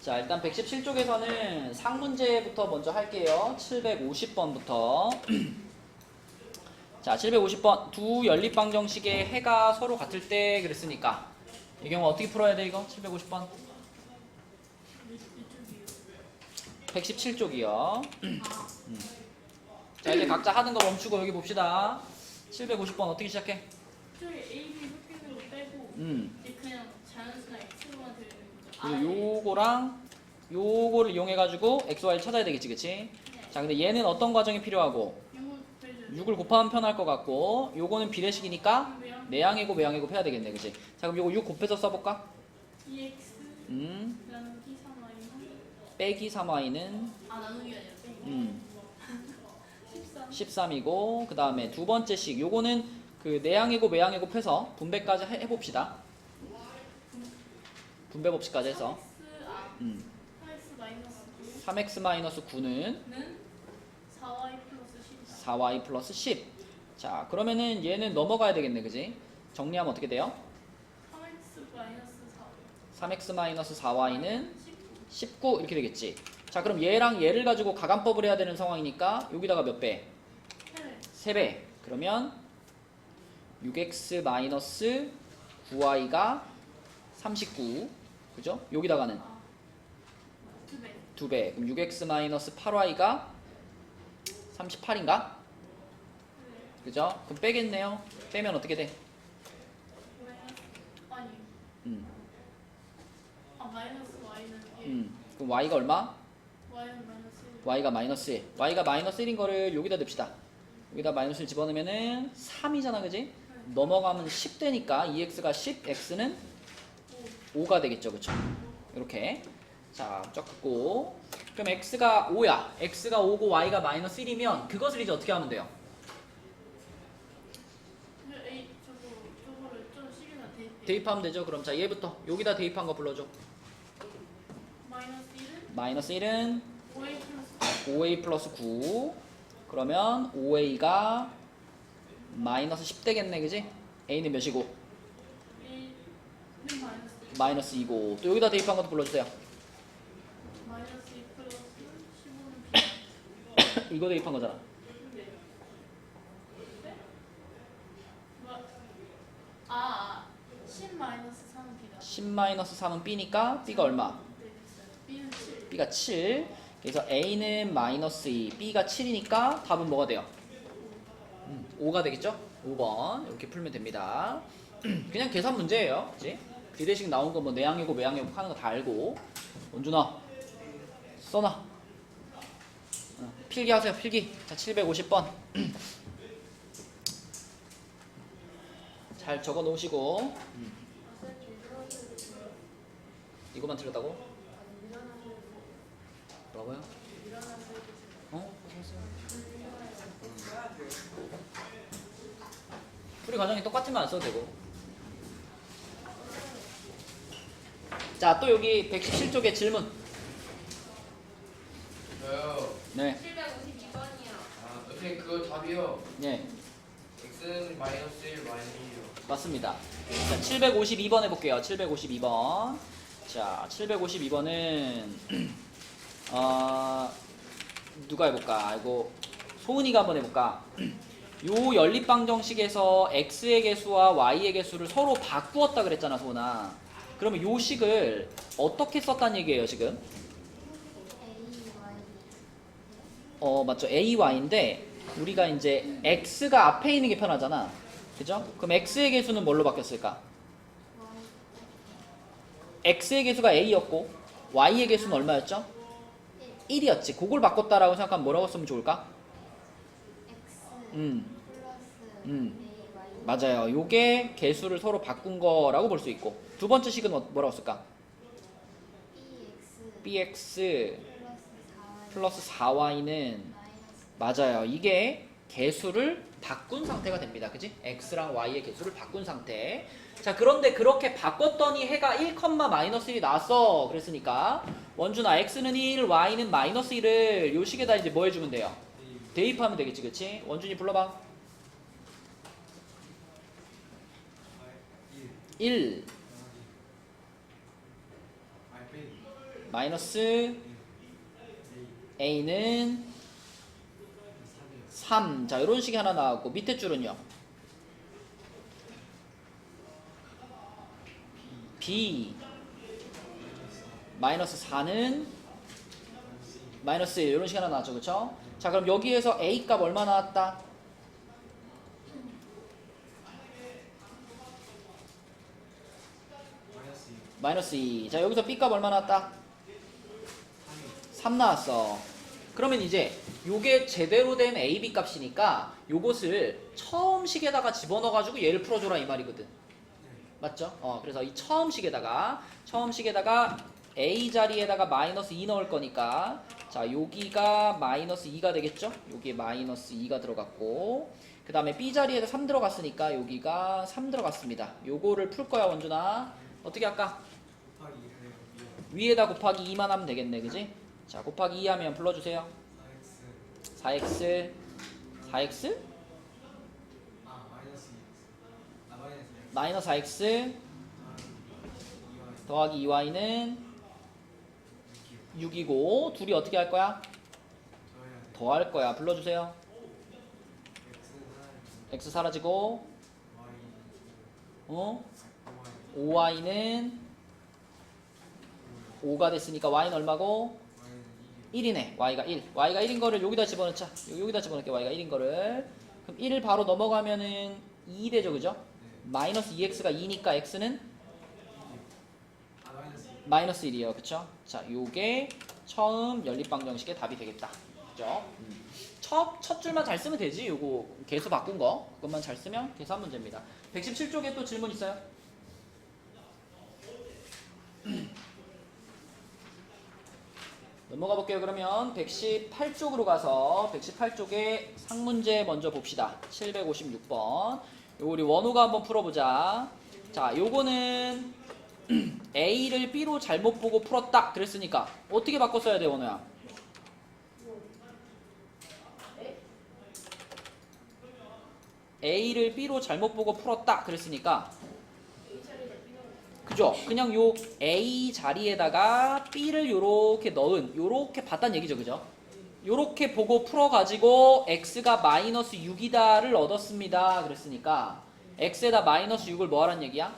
자, 일단 117쪽에서는 상문제부터 먼저 할게요. 750번부터. 자, 750번. 두 연립방정식의 해가 서로 같을 때 그랬으니까 이 경우 어떻게 풀어야 돼 이거? 750번. 117쪽이요. 자, 이제 각자 하는 거 멈추고 여기 봅시다. 750번 어떻게 시작해? 저기 A, B 흑백으로 빼고 그냥 자연수나 X로만 되는 거죠. 그리고 요거랑 요거를 이용해가지고 XY를 찾아야 되겠지, 그치? 자, 근데 얘는 어떤 과정이 필요하고 6을 곱하면 편할 것 같고 요거는 비례식이니까 내양이곱 외양이곱 해야 되겠네, 그치? 자, 그럼 요거 6 곱해서 써볼까? 2X 나누기 3Y는 빼기 3Y는 나누기가 아니라 빼기 13 13이고 그 다음에 두 번째 식 요거는 그 내양이곱 외양이곱 해서 분배까지 해봅시다. 분배 법칙까지 해서 3X 마이너스 9는 3x-9는 4Y 플러스 10 4y 플러스 10. 자, 그러면은 얘는 넘어가야 되겠네, 그지? 정리하면 어떻게 돼요? 3X 마이너스 3x-4y는 19 이렇게 되겠지. 자, 그럼 얘랑 얘를 가지고 가간법을 해야 되는 상황이니까 여기다가 몇 배? 3배. 그러면 6x-9y가 39. 그죠? 여기다가는 2배 2배. 그럼 6x-8y가 38인가? 그죠? 그럼 빼겠네요. 빼면 어떻게 돼? 아니 음. 마이너스 Y는 1 그럼 y가 얼마? Y는 마이너스 1 y가 마이너스 1. y가 마이너스 1인 거를 여기다 냅시다. 여기다 마이너스를 집어넣으면은 3이잖아, 그지? 넘어가면 10 되니까 2x가 10, x는 5가 되겠죠, 그쵸? 이렇게. 자, 쫙 긋고. 그럼 x가 5야. x가 5고 y가 마이너스 1이면 그것을 이제 어떻게 하면 돼요? A 저거를 좀 식에다 대입하면 되죠. 그럼 자, 얘부터 여기다 대입한 거 불러줘. 마이너스 1은 마이너스 1은 5A 플러스 5a 플러스 9. 그러면 5a가 마이너스 10 되겠네, 그지? a는 몇이고? A는 마이너스 1 마이너스 2고. 또 여기다 대입한 것도 불러주세요. 마이너스 2 플러스 15는 B 이거 대입한 거잖아. 아 10 마이너스 3은 B다 10 마이너스 3은 b니까 b가 얼마? 네 됐어요 B는 7 b가 7. 그래서 a는 마이너스 2, b가 7이니까 답은 뭐가 돼요? 5가 되겠죠? 5번 이렇게 풀면 됩니다. 그냥 계산 문제예요, 그치? 비례식 나온 거 뭐 내양이고 외양이고 하는 거 다 알고. 원준아 써놔. 필기 하세요, 필기. 자, 750번 잘 적어 놓으시고. 이거만 틀렸다고? 뭐라고요? 풀이 과정이 똑같으면 안 써도 되고. 자, 또 여기 117쪽에 질문. 저요. 네. 752번이요 선생님 그거 답이요. 네, x는 마이너스 1, y는 1이요. 맞습니다. 자, 752번 해볼게요. 752번. 자, 752번은 누가 해볼까? 이거 소은이가 한번 해볼까? 요 연립방정식에서 x의 개수와 y의 개수를 서로 바꾸었다 그랬잖아, 소은아. 그러면 요 식을 어떻게 썼단 얘기예요, 지금? 맞죠. AY인데 우리가 이제 X가 앞에 있는 게 편하잖아. 그죠? 그럼 X의 개수는 뭘로 바뀌었을까? X의 개수가 A였고 Y의 개수는 얼마였죠? 1이었지. 그걸 바꿨다라고 생각하면 뭐라고 쓰면 좋을까? 맞아요. 요게 개수를 서로 바꾼 거라고 볼 수 있고. 두 번째 식은 뭐라고 쓸까? BX 플러스 4y는 맞아요. 이게 개수를 바꾼 상태가 됩니다. 그지? x랑 y의 개수를 바꾼 상태. 자, 그런데 그렇게 바꿨더니 해가 1, 마이너스 1이 나왔어. 그랬으니까 원준아 x는 1, y는 마이너스 1을 요 식에다 이제 뭐 해주면 돼요? 대입하면 되겠지, 그치? 원준이 불러봐. 1 마이너스 a는 3. 자, 이런 식이 하나 나왔고 밑에 줄은요. b 마이너스 4는 마이너스 1. 이런 식이 하나 나왔죠. 그쵸? 자, 그럼 여기에서 a 값 얼마 나왔다? 마이너스 2. 자, 여기서 b 값 얼마 나왔다? 3 나왔어. 그러면 이제 요게 제대로 된 a, b 값이니까 요것을 처음 식에다가 집어넣어가지고 얘를 풀어줘라 이 말이거든. 맞죠? 그래서 이 처음 식에다가 a 자리에다가 마이너스 2 넣을 거니까 자, 여기가 마이너스 2가 되겠죠? 여기에 마이너스 2가 들어갔고 그 다음에 b 자리에다 3 들어갔으니까 여기가 3 들어갔습니다. 요거를 풀 거야 원준아. 어떻게 할까? 위에다 곱하기 2만 하면 되겠네. 그지? 자, 곱하기 2 하면 불러주세요. 4x 4x? 마이너스 4x 더하기 2y는 6이고 둘이 어떻게 할 거야? 더할 거야. 불러주세요. x 사라지고 5y는 5가 됐으니까 y는 얼마고? 1이네. y가 1. y가 1인 거를 여기다 집어넣자. 여기다 집어넣을게. y가 1인 거를. 그럼 1을 바로 넘어가면은 2 되죠. 그죠? 마이너스 2x가 2니까 x는 마이너스 1이에요. 그쵸? 자, 요게 처음 연립방정식의 답이 되겠다. 그죠? 첫 줄만 잘 쓰면 되지. 요거 개수 바꾼 거. 그것만 잘 쓰면 계산 문제입니다. 117쪽에 또 질문 있어요? 넘어가 볼게요. 그러면 118쪽으로 가서 118쪽에 상문제 먼저 봅시다. 756번. 요거 우리 원우가 한번 풀어보자. 자, 요거는 A를 B로 잘못 보고 풀었다 그랬으니까 어떻게 바꿔 써야 돼, 원우야? A를 B로 잘못 보고 풀었다 그랬으니까 그죠? 그냥 요 A 자리에다가 B를 요렇게 넣은 요렇게 봤단 얘기죠. 그죠? 요렇게 보고 풀어가지고 X가 마이너스 6이다를 얻었습니다. 그랬으니까 X에다 마이너스 6을 뭐 하란 얘기야?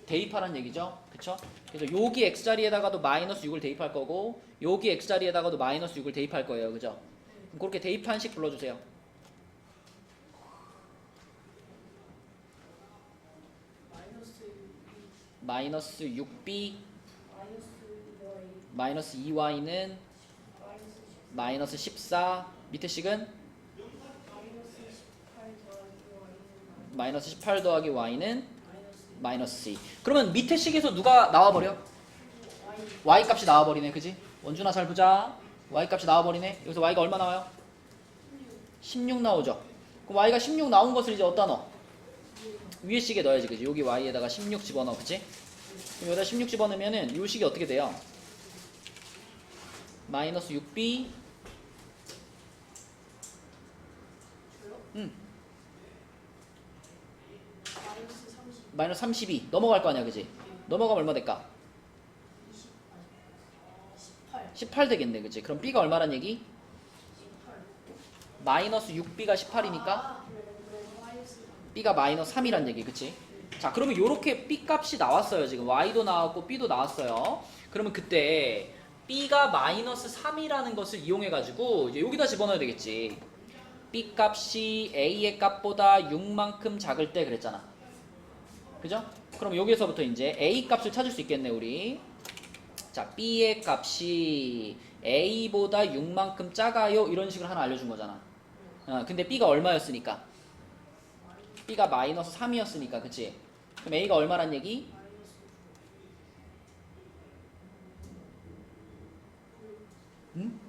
대입하란 얘기죠. 그쵸? 그래서 여기 X 자리에다가도 마이너스 6을 대입할 거고 여기 X 자리에다가도 마이너스 6을 대입할 거예요. 그죠? 그럼 그렇게 대입한 식 불러주세요. 마이너스 6b 마이너스 2y는 마이너스 14 밑에 식은 마이너스 18 더하기 y는 마이너스 2. 그러면 밑에 식에서 누가 나와버려? y 값이 나와버리네. 그지? 원준아 잘 보자. y 값이 나와버리네. 여기서 y가 얼마 나와요? 16 나오죠. 그럼 y가 16 나온 것을 이제 어디다 넣어? 위에 식에 넣어야지. 그지? 여기 y에다가 16 집어넣어. 그치? 그럼 여기다 16 집어넣으면은 이 식이 어떻게 돼요? 마이너스 6b 마이너스 32 넘어갈 거 아니야. 그지? 넘어가면 얼마 될까? 18 되겠네. 그치? 그럼 b가 얼마란 얘기? 마이너스 6b가 18이니까 b가 마이너스 3이란 얘기. 그치? 자, 그러면 요렇게 b 값이 나왔어요. 지금 y도 나왔고 b도 나왔어요. 그러면 그때 b가 마이너스 3이라는 것을 이용해 가지고 이제 여기다 집어넣어야 되겠지. b 값이 a의 값보다 6만큼 작을 때 그랬잖아. 그죠? 그럼 여기에서부터 이제 a 값을 찾을 수 있겠네. 우리 자, b의 값이 a보다 6만큼 작아요. 이런 식으로 하나 알려준 거잖아. 근데 b가 얼마였으니까? b가 마이너스 3이었으니까. 그치? 그럼 a가 얼마란 얘기? 응?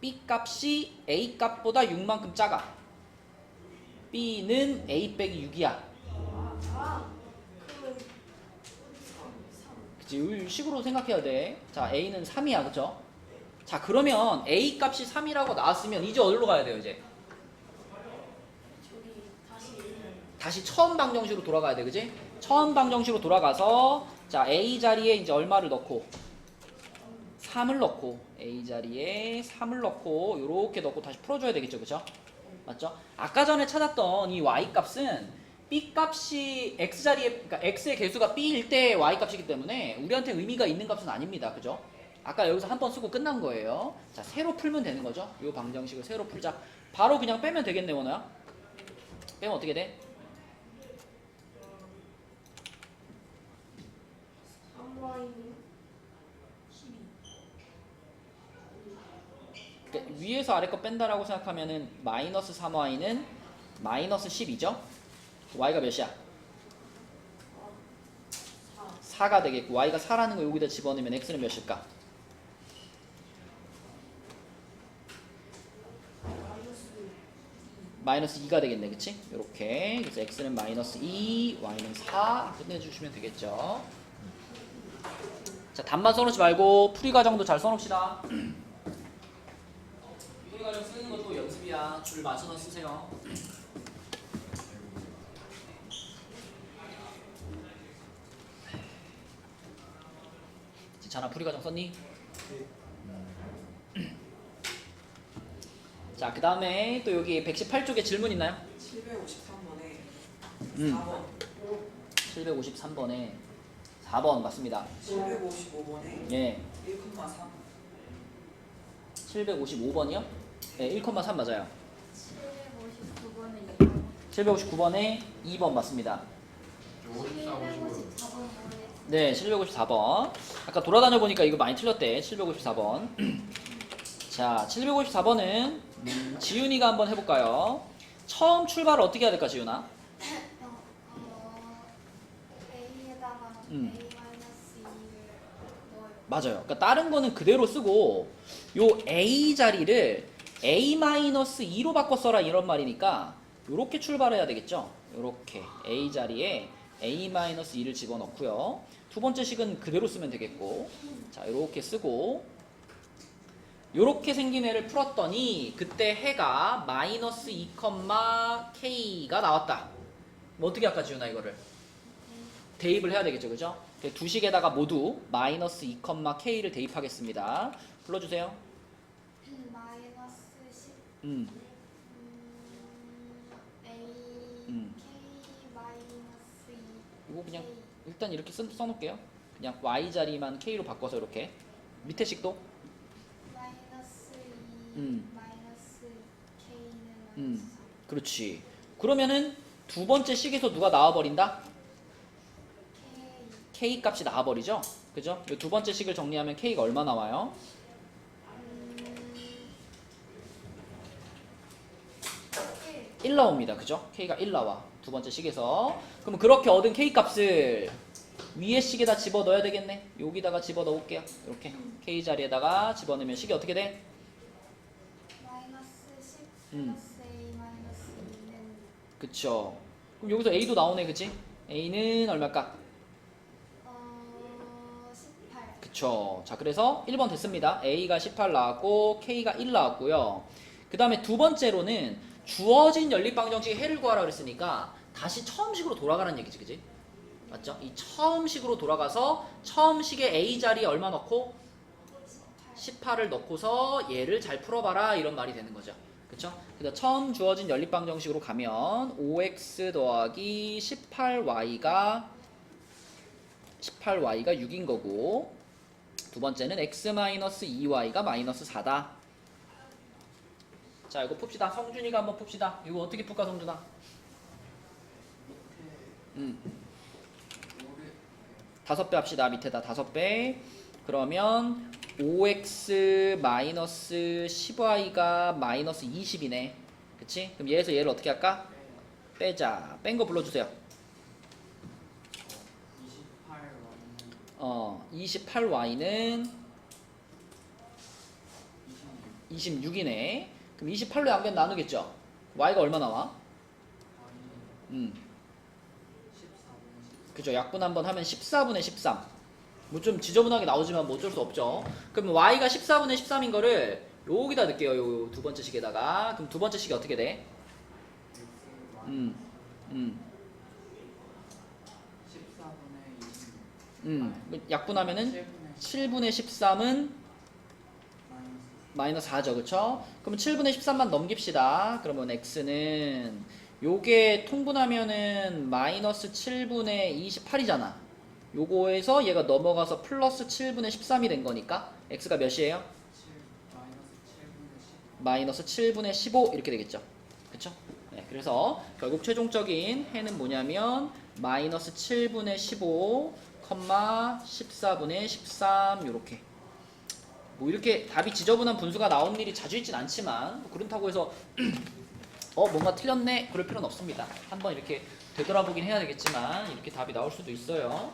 b 값이 a 값보다 6만큼 작아. b는 a 빼기 6이야. 그치? 이 식으로 생각해야 돼. 자, a는 3이야. 그쵸? 자, 그러면 a 값이 3이라고 나왔으면 이제 어디로 가야 돼요? 이제 다시 처음 방정식으로 돌아가야 돼. 그지? 처음 방정식으로 돌아가서 자, A 자리에 이제 얼마를 넣고 3을 넣고 A 자리에 3을 넣고 요렇게 넣고 다시 풀어줘야 되겠죠, 그죠? 맞죠? 아까 전에 찾았던 이 y 값은 b 값이 x 자리에, 그러니까 x의 개수가 b일 때 y 값이기 때문에 우리한테 의미가 있는 값은 아닙니다, 그죠? 아까 여기서 한 번 쓰고 끝난 거예요. 자, 새로 풀면 되는 거죠. 요 방정식을 새로 풀자. 바로 그냥 빼면 되겠네, 원호야. 빼면 어떻게 돼? 3y는 12. 그러니까 위에서 아래 거 뺀다라고 생각하면은 마이너스 3y는 마이너스 10이죠? y가 몇이야? 4가 되겠고 y가 4라는 거 여기다 집어넣으면 x는 몇일까? 마이너스 2가 되겠네, 그치? 요렇게. 그래서 x는 마이너스 2, y는 4 끝내주시면 되겠죠. 자, 답만 써놓지 말고 풀이 과정도 잘 써놓읍시다. 풀이 과정 쓰는 것도 연습이야. 줄 맞춰서 쓰세요. 진짜나 풀이 과정 썼니? 자, 그 다음에 또 여기 118쪽에 질문 있나요? 753번에 4번. 753번에 4번 맞습니다. 755번에 예. 1,3 755번이요? 네, 1,3 맞아요. 759번은 2번. 759번에 2번 맞습니다. 54, 55. 754번 뭐예요? 네, 754번. 아까 돌아다녀 보니까 이거 많이 틀렸대. 754번. 자, 754번은 지윤이가 한번 해볼까요? 처음 출발을 어떻게 해야 될까, 지윤아? A에다가 음. A-2를 넣어요. 맞아요. 그러니까 다른 거는 그대로 쓰고 요 A 자리를 A-2로 바꿔 써라 이런 말이니까 요렇게 출발해야 되겠죠? 요렇게 A 자리에 A-2를 집어넣고요. 두 번째 식은 그대로 쓰면 되겠고, 자, 요렇게 쓰고 요렇게 생긴 애를 풀었더니 그때 해가 마이너스 2, K가 나왔다. 뭐 어떻게 할까, 지훈아, 이거를? 대입을 해야 되겠죠, 그죠? 두 식에다가 모두 마이너스 2, K를 대입하겠습니다. 불러주세요. 마이너스 10 A, A 음. K 마이너스 2 이거 그냥 일단 이렇게 써놓을게요. 그냥 Y 자리만 K로 바꿔서 이렇게. 밑에 식도 마이너스 2 음. 마이너스 K는 마이너스 3. 그렇지. 그러면은 두 번째 식에서 누가 나와버린다? K K 값이 나와버리죠? 그죠? 이 두 번째 식을 정리하면 K가 얼마 나와요? 1 나옵니다. 그죠? K가 1 나와. 두 번째 식에서. 그럼 그렇게 얻은 K 값을 위에 식에다 집어 넣어야 되겠네. 여기다가 집어 넣을게요. 이렇게 K 자리에다가 집어 넣으면 식이 어떻게 돼? 마이너스 10 음. 플러스 A 마이너스 2는 그쵸? 그럼 여기서 A도 나오네, 그치? A는 얼마일까? 18 그쵸. 자, 그래서 1번 됐습니다. A가 18 나왔고 K가 1 나왔고요. 그 다음에 두 번째로는 주어진 연립방정식의 해를 구하라 그랬으니까 다시 처음식으로 돌아가라는 얘기지, 그지? 맞죠? 이 처음식으로 돌아가서 처음식의 A 자리에 얼마 넣고 18을 넣고서 얘를 잘 풀어봐라 이런 말이 되는 거죠. 그쵸? 그래서 처음 주어진 연립방정식으로 가면 5x 더하기 18y가 6인 거고, 두 번째는 x-2y가 마이너스 4다. 자, 이거 풉시다. 성준이가 한번 풉시다. 이거 어떻게 풀까, 성준아? 다섯 배 합시다. 밑에다 5배. 그러면 5x-10y가 마이너스 20이네. 그치? 그럼 얘에서 얘를 어떻게 할까? 빼자. 뺀 거 불러주세요. 28y는 26이네. 그럼 28로 양변 나누겠죠? y가 얼마 나와? 그죠? 약분 한번 하면 14분의 13. 뭐 좀 지저분하게 나오지만 뭐 어쩔 수 없죠. 그럼 y가 14분의 13인 거를 여기다 넣을게요. 요 두 번째 식에다가. 그럼 두 번째 식이 어떻게 돼? 14분의 20 약분하면은 7분의 13은 마이너스 4죠, 그쵸? 그럼 7분의 13만 넘깁시다. 그러면 x는 요게 통분하면은 마이너스 7분의 28이잖아. 요거에서 얘가 넘어가서 플러스 7분의 13이 된 거니까 x가 몇이에요? 마이너스 7분의 15 이렇게 되겠죠. 그쵸? 네, 그래서 결국 최종적인 해는 뭐냐면 마이너스 7분의 15, 14분의 13 요렇게. 뭐 이렇게 답이 지저분한 분수가 나오는 일이 자주 있진 않지만 뭐 그렇다고 해서 뭔가 틀렸네 그럴 필요는 없습니다. 한번 이렇게 되돌아보긴 해야 되겠지만 이렇게 답이 나올 수도 있어요.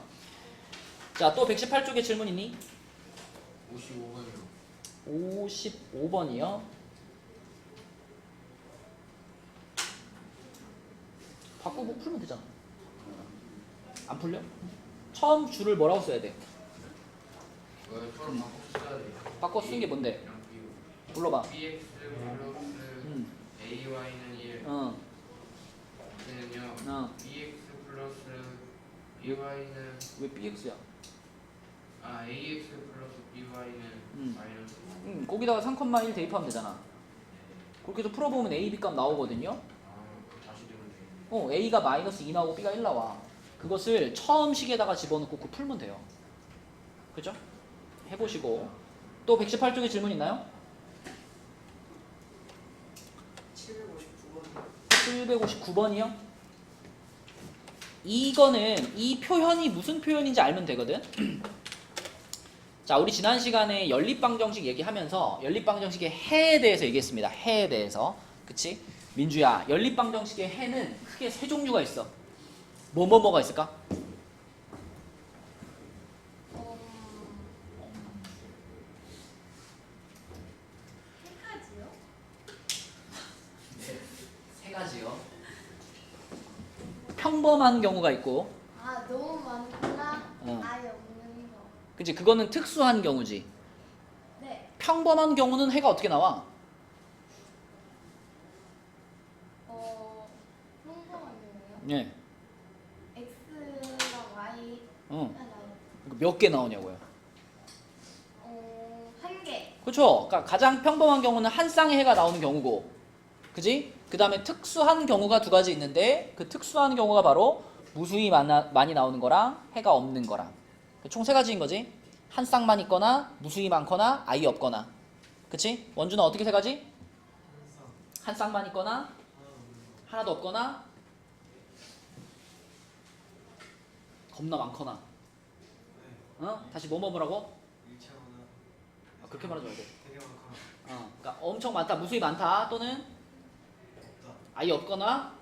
자, 또 118쪽에 질문 있니? 55번이요. 55번이요. 바꾸고 풀면 되잖아. 안 풀려? 처음 줄을 뭐라고 써야 돼? 왜 처럼 바꿔 써야 돼요? 바꿔 쓴 게 뭔데? 그냥 비교. 불러봐. bx 플러스 ay는 1. 어. x는요. bx 플러스 by는 왜 bx야? ax 플러스 by는 마이너스. 거기다가 3,1 대입하면 되잖아. 그렇게 해서 풀어보면 a, b 값 나오거든요. 다시 되면 돼요. a가 마이너스 2 나오고 b가 1 나와. 그것을 처음 식에다가 집어넣고 그 풀면 돼요. 그죠? 해보시고. 또 118쪽에 질문 있나요? 759번이요? 이거는 이 표현이 무슨 표현인지 알면 되거든. 자, 우리 지난 시간에 연립방정식 얘기하면서 연립방정식의 해에 대해서 얘기했습니다. 해에 대해서. 그치? 민주야, 연립방정식의 해는 크게 세 종류가 있어. 뭐가 있을까? 세 가지요. 평범한 경우가 있고, 너무 많구나. 어. 아예 없는 거. 그치? 그거는 특수한 경우지. 네. 평범한 경우는 해가 어떻게 나와? 평범한 경우요? 예. X랑 Y가 어. 나와요. 몇 개 나오냐고요. 한 개. 그렇죠? 그러니까 가장 평범한 경우는 한 쌍의 해가 나오는 경우고, 그지? 그 다음에 특수한 경우가 두 가지 있는데 그 특수한 경우가 바로 무수히 많이 나오는 거랑 해가 없는 거랑 총 세 가지인 거지. 한 쌍만 있거나 무수히 많거나 아예 없거나. 그치? 원주는 어떻게 세 가지? 한 쌍만 있거나 하나도 없거나 겁나 많거나. 다시 뭐라고? 그렇게 말해줘야 돼. 그러니까 엄청 많다, 무수히 많다, 또는 아예 없거나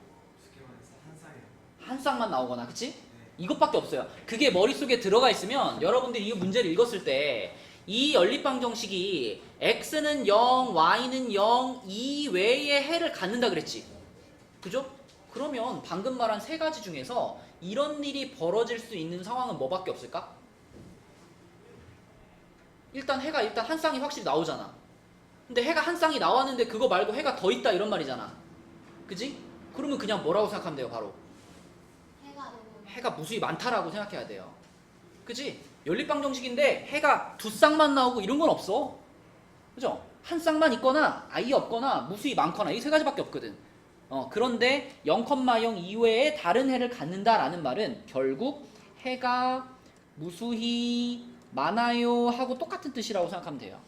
한 쌍만 나오거나. 그치? 이것밖에 없어요. 그게 머릿속에 들어가 있으면 여러분들이 이 문제를 읽었을 때 이 연립방정식이 x는 0, y는 0 이외의 해를 갖는다 그랬지. 그죠? 그러면 방금 말한 세 가지 중에서 이런 일이 벌어질 수 있는 상황은 뭐밖에 없을까? 일단 해가 한 쌍이 확실히 나오잖아. 근데 해가 한 쌍이 나왔는데 그거 말고 해가 더 있다 이런 말이잖아. 그지? 그러면 그냥 뭐라고 생각하면 돼요? 바로 해가 무수히 많다라고 생각해야 돼요. 그지? 연립방정식인데 해가 두 쌍만 나오고 이런 건 없어. 그죠? 한 쌍만 있거나 아예 없거나 무수히 많거나 이 세 가지밖에 없거든. 그런데 0,0 이외에 다른 해를 갖는다라는 말은 결국 해가 무수히 많아요 하고 똑같은 뜻이라고 생각하면 돼요.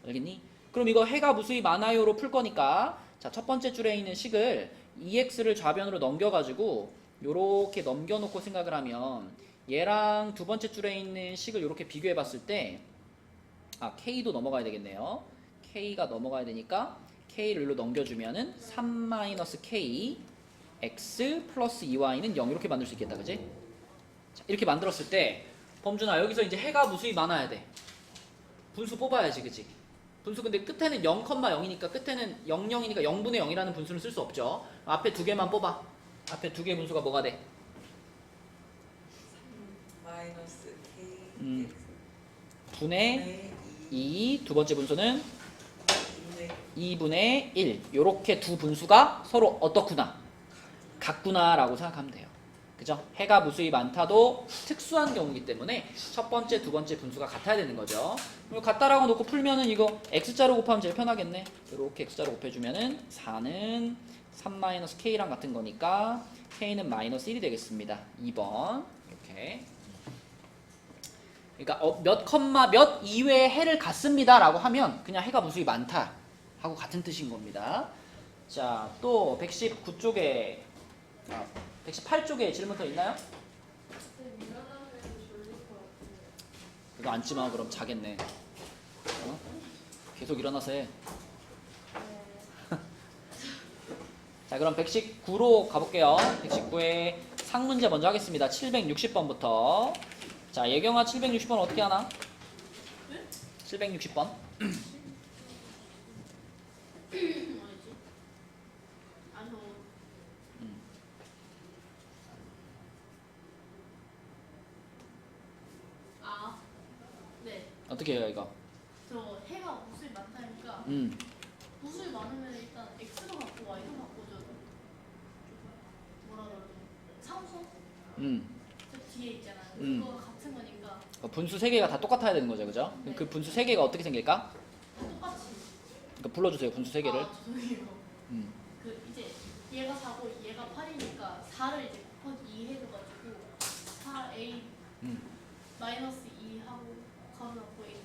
알겠니? 그럼 이거 해가 무수히 많아요로 풀 거니까 자, 첫 번째 줄에 있는 식을 2x를 좌변으로 넘겨가지고 요렇게 넘겨놓고 생각을 하면 얘랑 두 번째 줄에 있는 식을 요렇게 비교해 봤을 때 k도 넘어가야 되겠네요. k가 넘어가야 되니까 k를 일로 넘겨주면은 3-k x 플러스 2y는 0 이렇게 만들 수 있겠다. 그지? 자, 이렇게 만들었을 때 범준아 여기서 이제 해가 무수히 많아야 돼. 분수 뽑아야지. 그치? 분수 근데 끝에는 0,0이니까 끝에는 00이니까 0분의 0이라는 분수는 쓸 수 없죠. 앞에 두 개만 뽑아. 앞에 두 개의 분수가 뭐가 돼? 마이너스 k 분의 2. 두 번째 분수는 2분의 1. 요렇게 두 분수가 서로 어떻구나? 같구나 라고 생각하면 돼요. 그죠? 해가 무수히 많다도 특수한 경우이기 때문에 첫 번째, 두 번째 분수가 같아야 되는 거죠. 그리고 같다라고 놓고 풀면은 이거 x자로 곱하면 제일 편하겠네. 이렇게 x자로 곱해주면은 4는 3-k랑 같은 거니까 k는 -1이 되겠습니다. 2번 이렇게. 그러니까 몇 컴마 몇 이외에 해를 갖습니다 라고 하면 그냥 해가 무수히 많다 하고 같은 뜻인 겁니다. 자, 또 119쪽에 118쪽에 질문 더 있나요? 이거 앉지마. 그럼 자겠네. 어? 계속 일어나서 해. 자, 그럼 119로 가볼게요. 119의 상문제 먼저 하겠습니다. 760번부터. 자, 예경아 760번 어떻게 하나? 760번. 뭐지? 아, 저 아, 네. 어떻게 해요, 이거? 저 해가 무수히 많다니까 무수히 많으면 일단 x로 바꾸고 y로 바꾸죠. 뭐라 그러지? 상수? 저 뒤에 있잖아요. 그거 같은 거니까 분수 3개가 다 똑같아야 되는 거죠, 그죠? 그럼 그 분수 3개가 어떻게 생길까? 똑같이. 그러니까 불러주세요, 분수 3개를. 아, 죄송해요. 그 이제 얘가 4고 얘가 8이니까 4를 이제 곱하기 2 해줘가지고 4a 마이너스 2 하고 가로 잡고 x.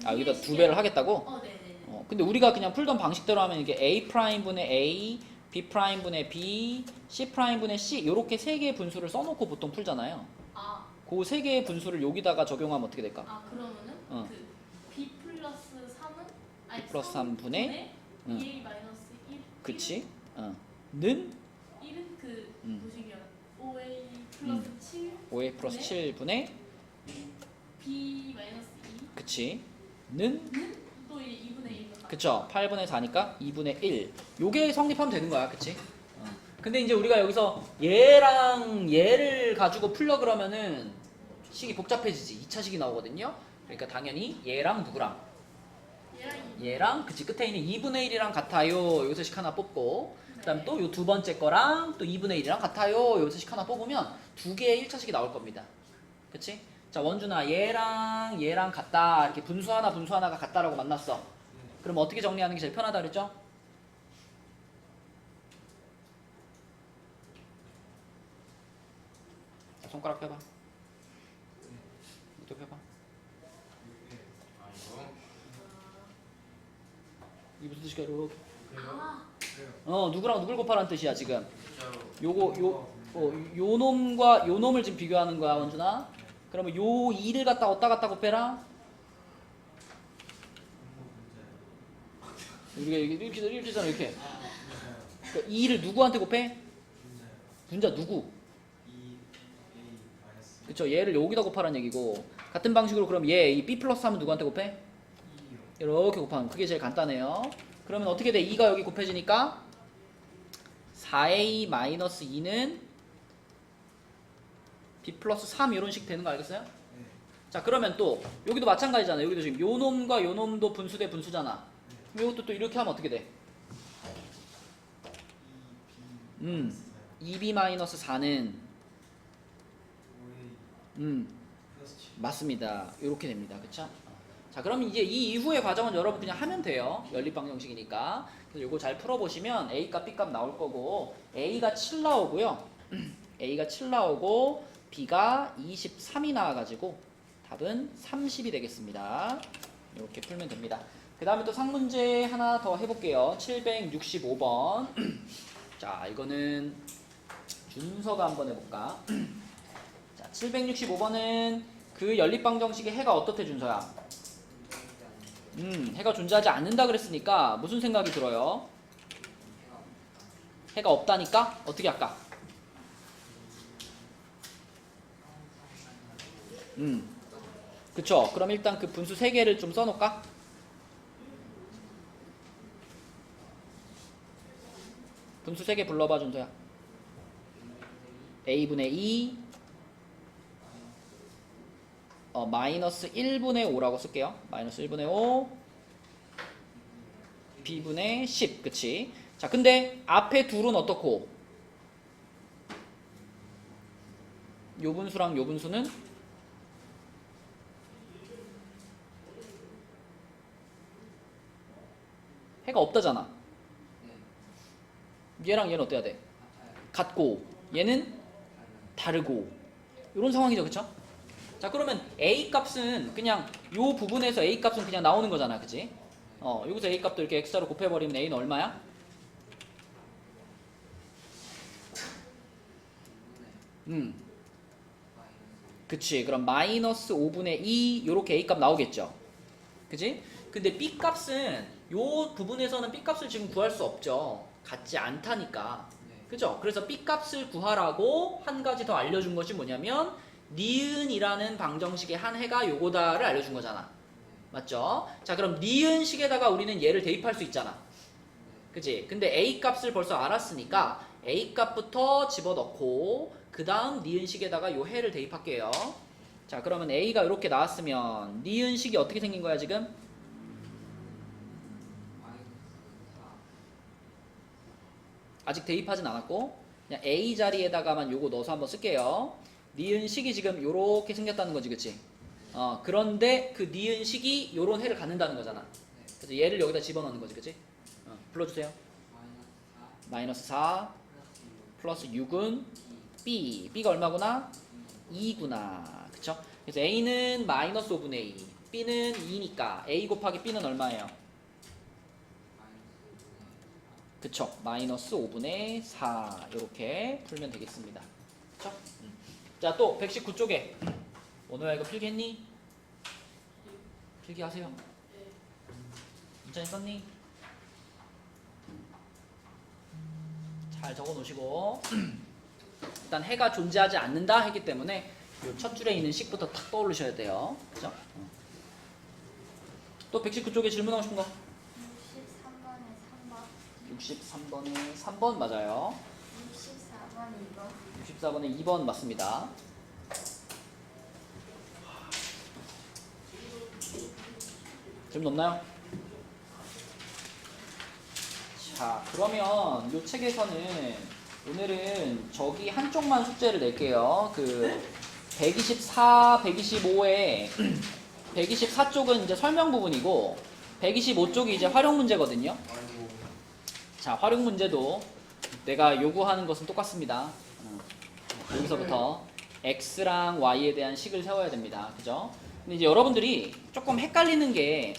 아, 여기다 2배를 하겠다고? 네네네. 근데 우리가 그냥 풀던 방식대로 하면 이게 a'분의 a, b'분의 b, c'분의 c 이렇게 3개의 분수를 써놓고 보통 풀잖아요. 아, 그 3개의 분수를 여기다가 적용하면 어떻게 될까? 그러면은 그 b 플러스 3은 아니 b 플러스 3분의 2a 마이너스 1. 그치? 는 1은 그 뭐시기야? 5a 플러스 7. 5a 플러스 7분의 b 마이너스 2. 그치? 는 또 이제 2분의 1. 그쵸? 8분의 4니까 2분의 1. 요게 성립하면 되는 거야, 그치? 근데 이제 우리가 여기서 얘랑 얘를 가지고 풀려 그러면은 식이 복잡해지지. 2차식이 나오거든요. 그러니까 당연히 얘랑 누구랑? 얘랑 그치 끝에 있는 2분의 1이랑 같아요. 여기서 식 하나 뽑고 그 다음 또 요 두 번째 거랑 또 2분의 1이랑 같아요. 여기서 식 하나 뽑으면 두 개의 1차식이 나올 겁니다. 그치? 자, 원준아 얘랑 같다. 이렇게 분수 하나가 같다라고 만났어. 그럼 어떻게 정리하는 게 제일 편하다 그랬죠? 자, 손가락 펴봐. 또 펴봐. 아 이거 이게 무슨 뜻이야? 이렇게. 그래요? 누구랑 누굴 곱하라는 뜻이야 지금. 진짜로 요 놈과 요 놈을 지금 비교하는 거야, 원준아. 그러면 요 2를 갖다 어디다 갖다 곱해라? 우리가 이렇게 되잖아, 이렇게. 그러니까 2를 누구한테 곱해? 분자 누구? 그쵸, 얘를 여기다 곱하라는 얘기고. 같은 방식으로 그럼 이 b 플러스 3은 누구한테 곱해? 이렇게 곱하면 그게 제일 간단해요. 그러면 어떻게 돼? 2가 여기 곱해지니까 4a-2는 b 플러스 3 이런 식 되는 거 알겠어요? 자, 그러면 또 여기도 마찬가지잖아. 여기도 지금 요 놈과 요 놈도 분수 대 분수잖아. 그럼 이것도 또 이렇게 하면 어떻게 돼? 2b-4는 맞습니다. 이렇게 됩니다. 그쵸? 자, 그럼 이제 이 이후의 과정은 여러분 그냥 하면 돼요. 연립방정식이니까. 그래서 이거 잘 풀어보시면 A값, B값 나올 거고 A가 7 나오고요. A가 7 나오고 B가 23이 나와가지고 답은 30이 되겠습니다. 이렇게 풀면 됩니다. 그 다음에 또 상문제 하나 더 해볼게요. 765번. 자, 이거는 준서가 한번 해볼까? 자, 765번은 그 연립방정식의 해가 어떻대, 준서야? 해가 존재하지 않는다 그랬으니까 무슨 생각이 들어요? 해가 없다니까? 어떻게 할까? 그쵸? 그럼 일단 그 분수 3개를 좀 써놓을까? 분수 3개 불러봐, 준서야. a분의 2 마이너스 1분의 5라고 쓸게요. 마이너스 1분의 5 b분의 10. 그치? 자, 근데 앞에 둘은 어떻고? 요 분수랑 요 분수는 해가 없다잖아. 얘랑 얘는 어때야 돼? 같고 얘는 다르고 이런 상황이죠, 그쵸? 자, 그러면 A 값은 그냥 요 부분에서 A 값은 그냥 나오는 거잖아, 그치? 여기서 A 값도 이렇게 X자로 곱해버리면 A는 얼마야? 그치. 그럼 마이너스 5분의 2 요렇게 A 값 나오겠죠, 그치? 근데 B 값은 요 부분에서는 B 값을 지금 구할 수 없죠. 같지 않다니까. 그죠? 그래서 B 값을 구하라고 한 가지 더 알려준 것이 뭐냐면 니은이라는 방정식의 한 해가 요거다를 알려준 거잖아. 맞죠? 자, 그럼 니은식에다가 우리는 얘를 대입할 수 있잖아. 그치? 근데 A 값을 벌써 알았으니까 A 값부터 집어넣고 그 다음 니은식에다가 요 해를 대입할게요. 자, 그러면 A가 이렇게 나왔으면 니은식이 어떻게 생긴 거야 지금? 아직 대입하진 않았고 그냥 A 자리에다가만 요거 넣어서 한번 쓸게요. 니은식이 지금 요렇게 생겼다는 거지, 그치? 그런데 그 니은식이 요런 해를 갖는다는 거잖아. 그래서 얘를 여기다 집어넣는 거지, 그치? 불러주세요. 마이너스 4 플러스 6은 B. B가 얼마구나? 2구나. 그쵸? 그래서 A는 마이너스 5분의 2, B는 2니까 A 곱하기 B는 얼마예요? 그쵸? 마이너스 5분의 4 이렇게 풀면 되겠습니다. 그쵸? 자, 또 119쪽에 오늘야 이거 필기했니? 필기하세요. 문자 썼니? 잘 적어 놓으시고 일단 해가 존재하지 않는다 했기 때문에 요 첫 줄에 있는 식부터 탁 떠올리셔야 돼요. 그죠? 또 119쪽에 질문하고 싶은 거? 63번에 3번. 63번에 3번 맞아요. 64번에 2번. 64번에 2번 맞습니다. 질문 없나요? 자, 그러면 이 책에서는 오늘은 저기 한쪽만 숙제를 낼게요. 그 124, 125에 124쪽은 이제 설명 부분이고 125쪽이 이제 활용 문제거든요. 자, 활용 문제도 내가 요구하는 것은 똑같습니다. 여기서부터 x랑 y에 대한 식을 세워야 됩니다. 그죠? 근데 이제 여러분들이 조금 헷갈리는 게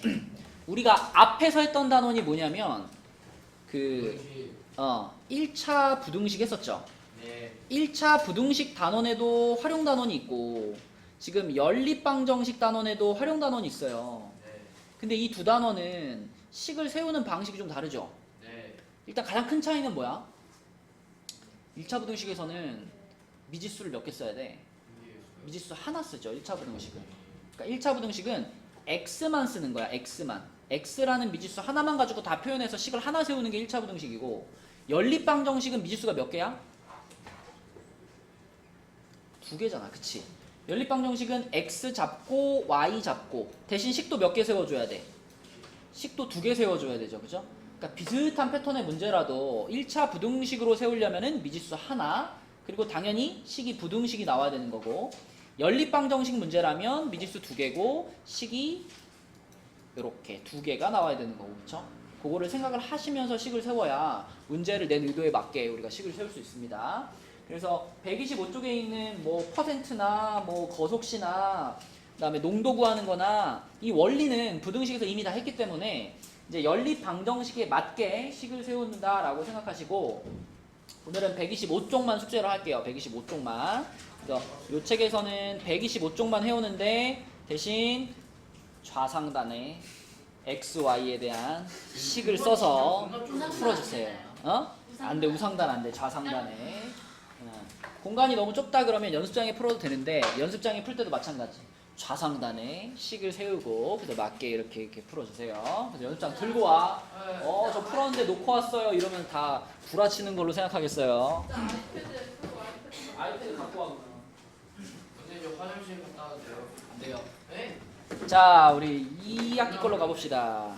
우리가 앞에서 했던 단원이 뭐냐면 그 1차 부등식 했었죠. 네. 1차 부등식 단원에도 활용 단원이 있고 지금 연립방정식 단원에도 활용 단원이 있어요. 네. 근데 이 두 단원은 식을 세우는 방식이 좀 다르죠. 네. 일단 가장 큰 차이는 뭐야? 1차 부등식에서는 미지수를 몇 개 써야 돼? 미지수 하나 쓰죠. 1차 부등식은. 그러니까 1차 부등식은 x만 쓰는 거야. x만. x라는 미지수 하나만 가지고 다 표현해서 식을 하나 세우는 게 1차 부등식이고 연립방정식은 미지수가 몇 개야? 두 개잖아. 그치? 연립방정식은 x 잡고 y 잡고 대신 식도 몇 개 세워줘야 돼? 식도 두 개 세워줘야 되죠. 그죠? 그러니까 비슷한 패턴의 문제라도 1차 부등식으로 세우려면은 미지수 하나 그리고 당연히 식이 부등식이 나와야 되는 거고 연립방정식 문제라면 미지수 두 개고 식이 이렇게 두 개가 나와야 되는 거고 그렇죠? 그거를 생각을 하시면서 식을 세워야 문제를 낸 의도에 맞게 우리가 식을 세울 수 있습니다. 그래서 125쪽에 있는 뭐 퍼센트나 뭐 거속시나 그다음에 농도 구하는 거나 이 원리는 부등식에서 이미 다 했기 때문에 이제 연립 방정식에 맞게 식을 세운다라고 생각하시고 오늘은 125쪽만 숙제로 할게요. 125쪽만. 그래서 이 책에서는 125쪽만 해오는데 대신 좌상단에 x, y에 대한 식을 써서 풀어주세요. 안 돼. 우상단 안 돼. 좌상단에. 공간이 너무 좁다 그러면 연습장에 풀어도 되는데 연습장에 풀 때도 마찬가지. 좌상단에 식을 세우고 그래서 맞게 이렇게 풀어주세요. 그래서 연습장 들고 와. 저 풀었는데 놓고 왔어요. 이러면 다 구라치는 걸로 생각하겠어요. 아이패드 갖고 와. 근데 저 화장실 갔다 와도 돼요? 안 돼요. 네? 자, 우리 2학기 걸로 가봅시다.